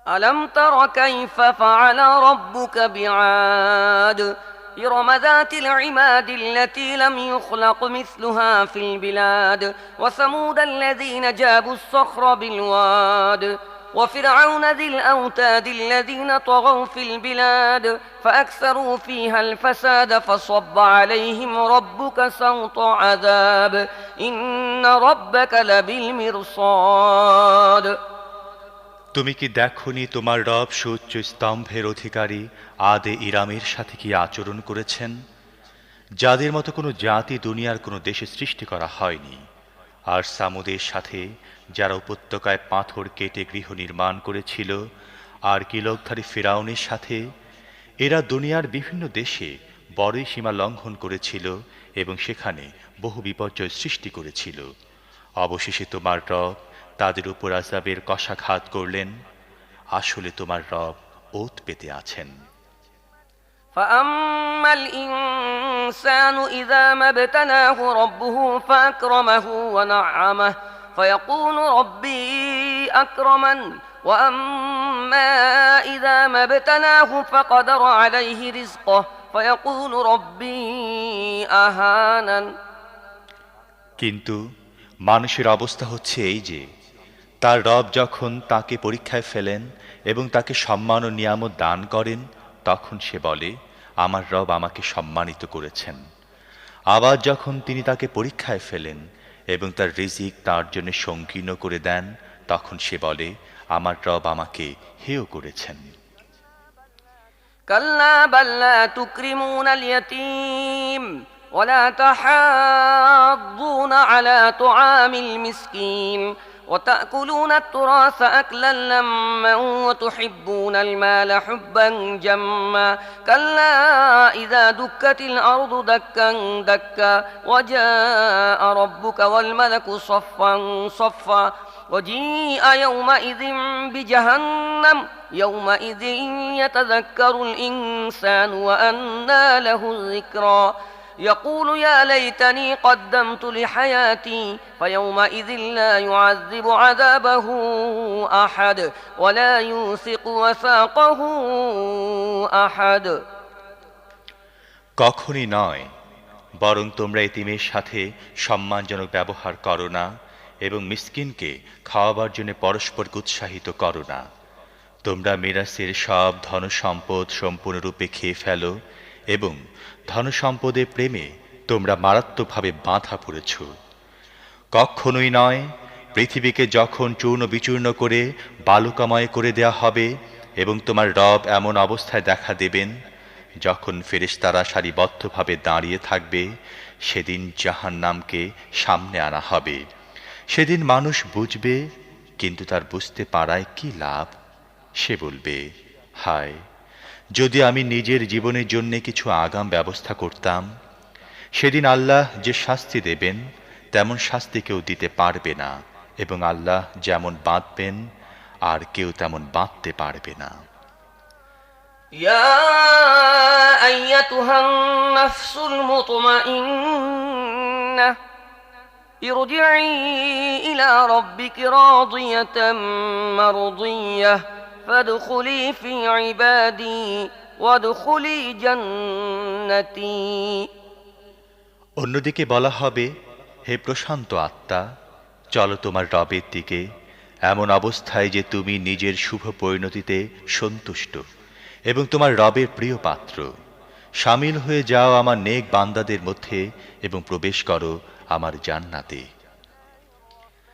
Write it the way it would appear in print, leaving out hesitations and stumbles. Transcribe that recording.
ألم تر كيف فعل ربك بعاد إرم ذات العماد التي لم يخلق مثلها في البلاد وثمود الذين جابوا الصخر بالواد وفرعون ذي الأوتاد الذين طغوا في البلاد فأكثروا فيها الفساد فصب عليهم ربك سوط عذاب إن ربك لبالمرصاد। তুমি কি দেখনি তোমার রব সুউচ্চ স্তম্ভের অধিকারী আদে ইরামের সাথে কি আচরণ করেছেন, যাদের মতো কোনো জাতি দুনিয়ার কোনো দেশে সৃষ্টি করা হয়নি। আর সামুদের সাথে যারা উপত্যকায় পাথর কেটে গৃহ নির্মাণ করেছিল, আর কিলকধারী ফিরাউনের সাথে, এরা দুনিয়ার বিভিন্ন দেশে বড়ই সীমা লঙ্ঘন করেছিল এবং সেখানে বহু বিপর্যয় সৃষ্টি করেছিল। অবশেষে তোমার রব তাদের উপর আযাবের কশাঘাত করলেন। আসলে তোমার রব ওত পেতে আছেন। فأما الإنسان إذا ما ابتلاه ربه فأكرمه ونعمه فيقول ربي أكرمن وأما إذا ما ابتلاه فقدر عليه رزقه فيقول ربي أهانن। কিন্তু মানুষের অবস্থা হচ্ছে এই যে, তার রব যখন তাকে পরীক্ষায় ফেলেন এবং তাকে সম্মান ও নিয়ামত দান করেন, তখন সে বলে, আমার রব আমাকে সম্মানিত করেছেন। আবার যখন তিনি তাকে পরীক্ষায় ফেলেন এবং তার রিজিক তার জন্য সংকীর্ণ করে দেন, তখন সে বলে, আমার রব আমাকে হেয় করেছেন। কাল্লা বাল্লা তুকরিমুনাল ইয়াতীম ওয়ালা তাহাদ্দুনা আলা তুআমিল মিসকিন وتأكلون التراث أكلا لما وتحبون المال حبا جما كلا إذا دكت الأرض دكا دكا وجاء ربك والملك صفا صفا وجيء يومئذ بجهنم يومئذ يتذكر الإنسان وأنى له الذكرى يقول يا ليتني قدمت لحياتي فيومئذ لا يعذب عذابه أحد ولا يوثق وثاقه أحد। কখনই নয়, বরং তোমরা এতিমের সাথে সম্মানজনক ব্যবহার করো না এবং মিসকিনকে খাওয়াবার জন্য পরস্পরকে উৎসাহিত করো না। তোমরা মিরাসের সব ধনসম্পদ সম্পূর্ণরূপে খেয়ে ফেলো এবং ধনসম্পদের প্রেমে তোমরা মারাত্মকভাবে বাঁধা পড়েছ। কখনোই নয়, পৃথিবীকে যখন চূর্ণ বিচূর্ণ করে বালুকাময় করে দেয়া হবে এবং তোমার রব এমন অবস্থায় দেখা দেবেন যখন ফেরেশতারা সারিবদ্ধভাবে দাঁড়িয়ে থাকবে, সেদিন জাহান্নামকে সামনে আনা হবে। সেদিন মানুষ বুঝবে, কিন্তু তার বুঝতে পারায় কি লাভ? সে বলবে, হায়, যদি আমি নিজের জীবনের জন্য কিছু আগাম ব্যবস্থা করতাম। সেদিন আল্লাহ যে শাস্তি দেবেন তেমন শাস্তি কেউ দিতে পারবে না, এবং আল্লাহ যেমন বাঁধবেন আর কেউ তেমন বাঁধতে পারবে না। ইয়া আইয়াতুহান নাফসুল মুতমাইন্নাহ ইরজিই ইলা রাব্বিকি রাদিয়াতাম মারদিয়াহ ফাদখুলি ফি ইবাদি ওয়াদখুলি জান্নাতি। অন্যদিকে বলা হবে, হে প্রশান্ত আত্মা, চলো তোমার রবের দিকে, এমন অবস্থায় যে তুমি নিজের শুভ পরিণতিতে সন্তুষ্ট এবং তোমার রবের প্রিয় পাত্র। শামিল হয়ে যাও আমার নেক বান্দাদের মধ্যে এবং প্রবেশ করো আমার জান্নাতে।